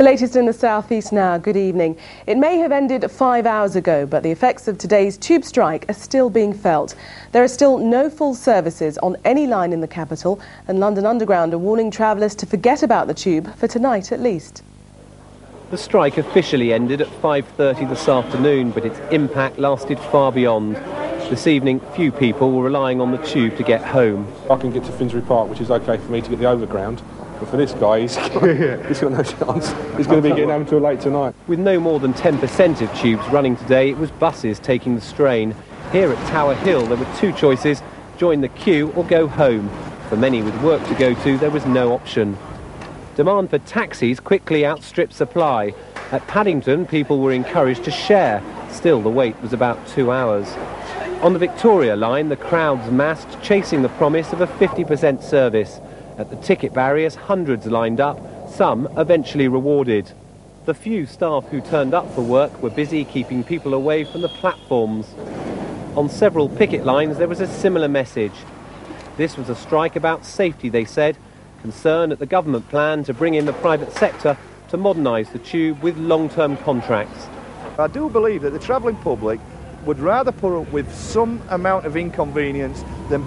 The latest in the southeast now. Good evening. It may have ended 5 hours ago, but the effects of today's tube strike are still being felt. There are still no full services on any line in the capital, and London Underground are warning travellers to forget about the tube for tonight at least. The strike officially ended at 5:30 this afternoon, but its impact lasted far beyond. This evening, few people were relying on the tube to get home. I can get to Finsbury Park, which is OK for me to get the overground, but for this guy, he's got no chance. He's going to be getting home till late tonight. With no more than 10% of tubes running today, it was buses taking the strain. Here at Tower Hill, there were two choices: join the queue or go home. For many with work to go to, there was no option. Demand for taxis quickly outstripped supply. At Paddington, people were encouraged to share. Still, the wait was about 2 hours. On the Victoria line, the crowds massed, chasing the promise of a 50% service. At the ticket barriers, hundreds lined up, some eventually rewarded. The few staff who turned up for work were busy keeping people away from the platforms. On several picket lines, there was a similar message. This was a strike about safety, they said. Concern at the government plan to bring in the private sector to modernise the tube with long-term contracts. I do believe that the travelling public would rather put up with some amount of inconvenience than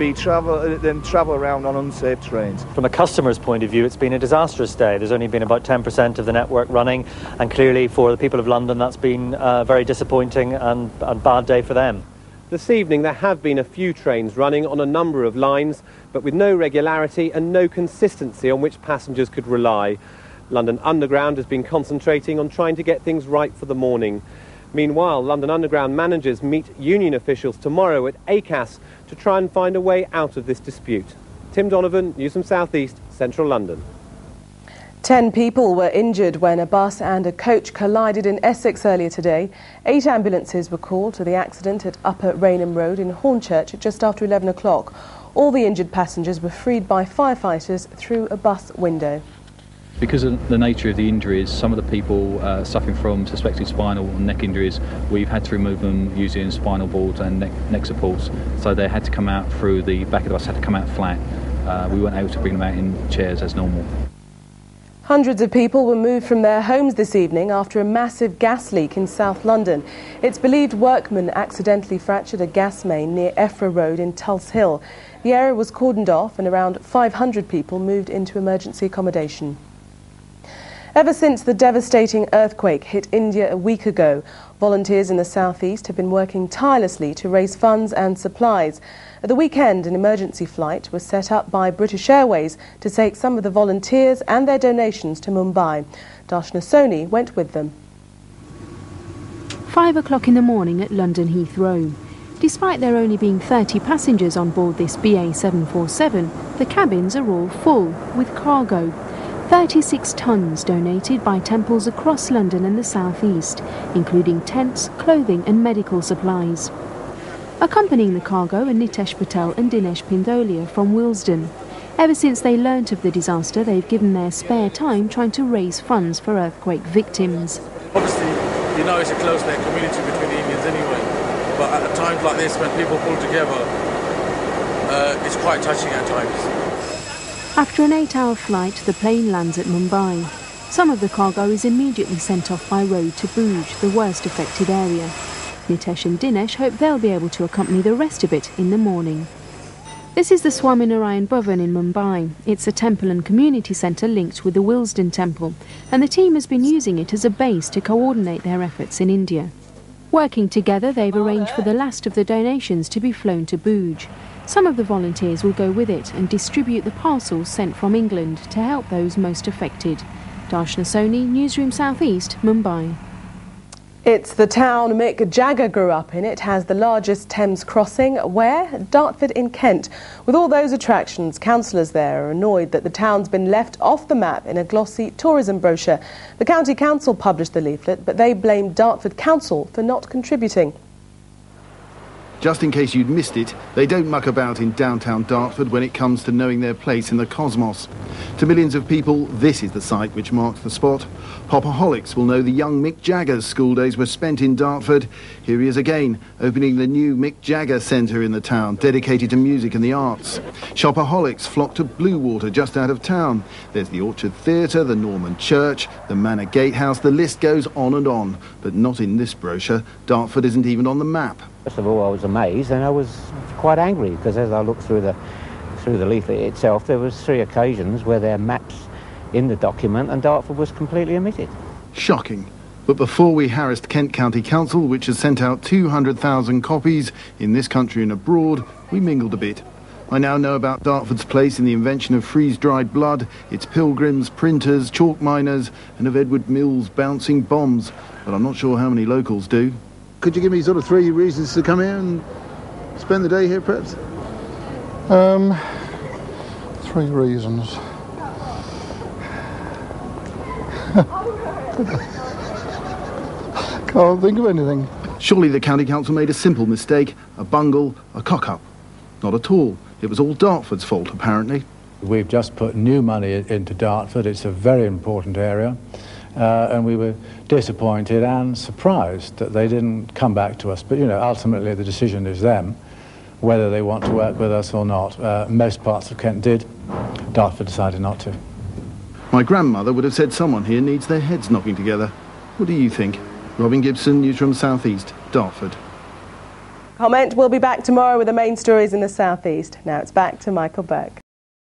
travel around on unsafe trains. From a customer's point of view, it's been a disastrous day. There's only been about 10% of the network running, and clearly for the people of London that's been a very disappointing and a bad day for them. This evening there have been a few trains running on a number of lines, but with no regularity and no consistency on which passengers could rely. London Underground has been concentrating on trying to get things right for the morning. Meanwhile, London Underground managers meet union officials tomorrow at ACAS to try and find a way out of this dispute. Tim Donovan, Newsroom South East, Central London. 10 people were injured when a bus and a coach collided in Essex earlier today. 8 ambulances were called to the accident at Upper Rainham Road in Hornchurch at just after 11 o'clock. All the injured passengers were freed by firefighters through a bus window. Because of the nature of the injuries, some of the people suffering from suspected spinal and neck injuries, we've had to remove them using spinal boards and neck supports. So they had to come out through the back of the bus, had to come out flat. We weren't able to bring them out in chairs as normal. Hundreds of people were moved from their homes this evening after a massive gas leak in South London. It's believed workmen accidentally fractured a gas main near Effra Road in Tulse Hill. The area was cordoned off and around 500 people moved into emergency accommodation. Ever since the devastating earthquake hit India a week ago, volunteers in the southeast have been working tirelessly to raise funds and supplies. At the weekend, an emergency flight was set up by British Airways to take some of the volunteers and their donations to Mumbai. Darshna Soni went with them. 5 o'clock in the morning at London Heathrow. Despite there only being 30 passengers on board this BA 747, the cabins are all full with cargo. 36 tonnes donated by temples across London and the southeast, including tents, clothing and medical supplies. Accompanying the cargo are Nitesh Patel and Dinesh Pindolia from Willesden. Ever since they learnt of the disaster, they've given their spare time trying to raise funds for earthquake victims. Obviously, you know it's a close-knit community between the Indians anyway, but at times like this, when people pull together, it's quite touching at times. After an 8-hour flight, the plane lands at Mumbai. Some of the cargo is immediately sent off by road to Bhuj, the worst affected area. Nitesh and Dinesh hope they'll be able to accompany the rest of it in the morning. This is the Swaminarayan Bhavan in Mumbai. It's a temple and community centre linked with the Willesden Temple, and the team has been using it as a base to coordinate their efforts in India. Working together, they've arranged for the last of the donations to be flown to Bhuj. Some of the volunteers will go with it and distribute the parcels sent from England to help those most affected. Darshna Soni, Newsroom South East, Mumbai. It's the town Mick Jagger grew up in. It has the largest Thames crossing. Where? Dartford in Kent. With all those attractions, councillors there are annoyed that the town's been left off the map in a glossy tourism brochure. The county council published the leaflet, but they blame Dartford Council for not contributing. Just in case you'd missed it, they don't muck about in downtown Dartford when it comes to knowing their place in the cosmos. To millions of people, this is the site which marks the spot. Popaholics will know the young Mick Jagger's school days were spent in Dartford. Here he is again, opening the new Mick Jagger Centre in the town, dedicated to music and the arts. Shopaholics flock to Bluewater, just out of town. There's the Orchard Theatre, the Norman Church, the Manor Gatehouse, the list goes on and on. But not in this brochure. Dartford isn't even on the map. First of all, I was amazed, and I was quite angry, because as I looked through the leaflet itself, there was 3 occasions where there are maps in the document and Dartford was completely omitted. Shocking. But before we harassed Kent County Council, which has sent out 200,000 copies in this country and abroad, we mingled a bit. I now know about Dartford's place in the invention of freeze-dried blood, its pilgrims, printers, chalk miners, and of Edward Mills' bouncing bombs, but I'm not sure how many locals do. Could you give me sort of 3 reasons to come here and spend the day here, perhaps? 3 reasons. Can't think of anything. Surely the County Council made a simple mistake, a bungle, a cock-up. Not at all. It was all Dartford's fault, apparently. We've just put new money into Dartford. It's a very important area. And we were disappointed and surprised that they didn't come back to us. But, you know, ultimately the decision is them, whether they want to work with us or not. Most parts of Kent did. Dartford decided not to. My grandmother would have said someone here needs their heads knocking together. What do you think? Robin Gibson, Newsroom South East, Dartford. Comment. We'll be back tomorrow with the main stories in the South East. Now it's back to Michael Burke.